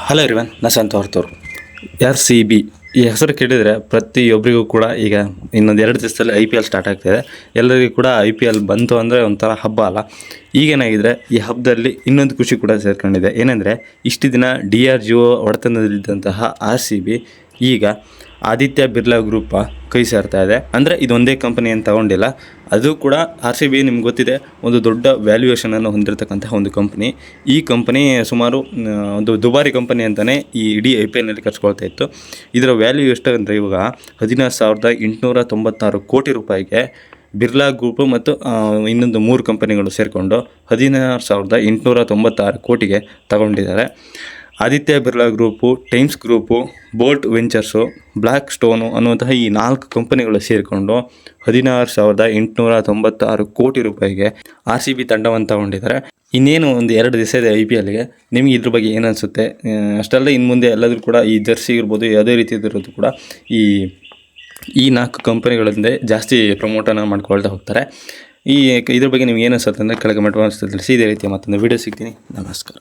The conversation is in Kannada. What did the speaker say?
ಹಲೋ ಎವ್ರಿವನ್, ನಾನು ಸಂತ ಹೊರತೂರು. RCB ಈ ಹೆಸರು ಕೇಳಿದರೆ ಪ್ರತಿಯೊಬ್ಬರಿಗೂ ಕೂಡ ಈಗ ಇನ್ನೊಂದು 2 ದಿವಸದಲ್ಲಿ IPL ಸ್ಟಾರ್ಟ್ ಆಗ್ತಾಯಿದೆ. ಎಲ್ಲರಿಗೂ ಕೂಡ IPL ಬಂತು ಅಂದರೆ ಒಂಥರ ಹಬ್ಬ ಅಲ್ಲ. ಈಗೇನಾಗಿದ್ರೆ ಈ ಹಬ್ಬದಲ್ಲಿ ಇನ್ನೊಂದು ಖುಷಿ ಕೂಡ ಸೇರ್ಕೊಂಡಿದೆ. ಏನೆಂದರೆ ಇಷ್ಟು ದಿನ DRGO ಒಡೆತನದಲ್ಲಿದ್ದಂತಹ RCB ಈಗ ಆದಿತ್ಯ ಬಿರ್ಲಾ ಗ್ರೂಪ ಕೈ ಸೇರ್ತಾ ಇದೆ. ಅಂದರೆ ಇದು ಒಂದೇ ಕಂಪನಿ ಏನು ತಗೊಂಡಿಲ್ಲ, ಅದು ಕೂಡ RCB ನಿಮ್ಗೆ ಗೊತ್ತಿದೆ ಒಂದು ದೊಡ್ಡ ವ್ಯಾಲ್ಯೂಯೇಷನನ್ನು ಹೊಂದಿರತಕ್ಕಂತಹ ಒಂದು ಕಂಪನಿ. ಈ ಕಂಪನಿ ಸುಮಾರು ಒಂದು ದುಬಾರಿ ಕಂಪನಿ ಅಂತಲೇ ಈ ಇಡೀ IPLನಲ್ಲಿ ಕರ್ಸ್ಕೊಳ್ತಾ ಇತ್ತು. ಇದರ ವ್ಯಾಲ್ಯೂ ಎಷ್ಟು ಅಂದರೆ ಇವಾಗ 16,896 ಕೋಟಿ ರೂಪಾಯಿಗೆ ಬಿರ್ಲಾ ಗ್ರೂಪು ಮತ್ತು ಇನ್ನೊಂದು 3 ಕಂಪನಿಗಳು ಸೇರಿಕೊಂಡು 16,896 ಕೋಟಿಗೆ ತಗೊಂಡಿದ್ದಾರೆ. Aditya Birla group, Times group, Bolt ventures, Blackstone ಅನ್ನುವಂತಹ ಈ 4 ಕಂಪನಿಗಳು ಸೇರಿಕೊಂಡು 16,896 ಕೋಟಿ ರೂಪಾಯಿಗೆ RCB ತಂಡವನ್ನು ತಗೊಂಡಿದ್ದಾರೆ. ಇನ್ನೇನು ಒಂದು 2 ದಿವಸ ಇದೆ IPLಗೆ. ನಿಮಗೆ ಇದ್ರ ಬಗ್ಗೆ ಏನು ಅನಿಸುತ್ತೆ? ಅಷ್ಟಲ್ಲ, ಇನ್ನು ಮುಂದೆ ಎಲ್ಲಾದರೂ ಕೂಡ ಈ ಜರ್ಸಿ ಇರ್ಬೋದು, ಯಾವುದೇ ರೀತಿಯದಿರೋದು ಕೂಡ ಈ 4 ಕಂಪನಿಗಳಿಂದ ಜಾಸ್ತಿ ಪ್ರಮೋಟನ್ನು ಮಾಡ್ಕೊಳ್ತಾ ಹೋಗ್ತಾರೆ. ಇದ್ರ ಬಗ್ಗೆ ನಿಮ್ಗೆ ಏನು ಅನಿಸುತ್ತೆ ಅಂದರೆ ಕೆಳಗೆ ಕಮೆಂಟ್ ಬಾಕ್ಸಲ್ಲಿ ತಿಳಿಸಿ. ಇದೇ ರೀತಿಯ ಮತ್ತೊಂದು ವೀಡಿಯೋ ಸಿಗ್ತೀನಿ. ನಮಸ್ಕಾರ.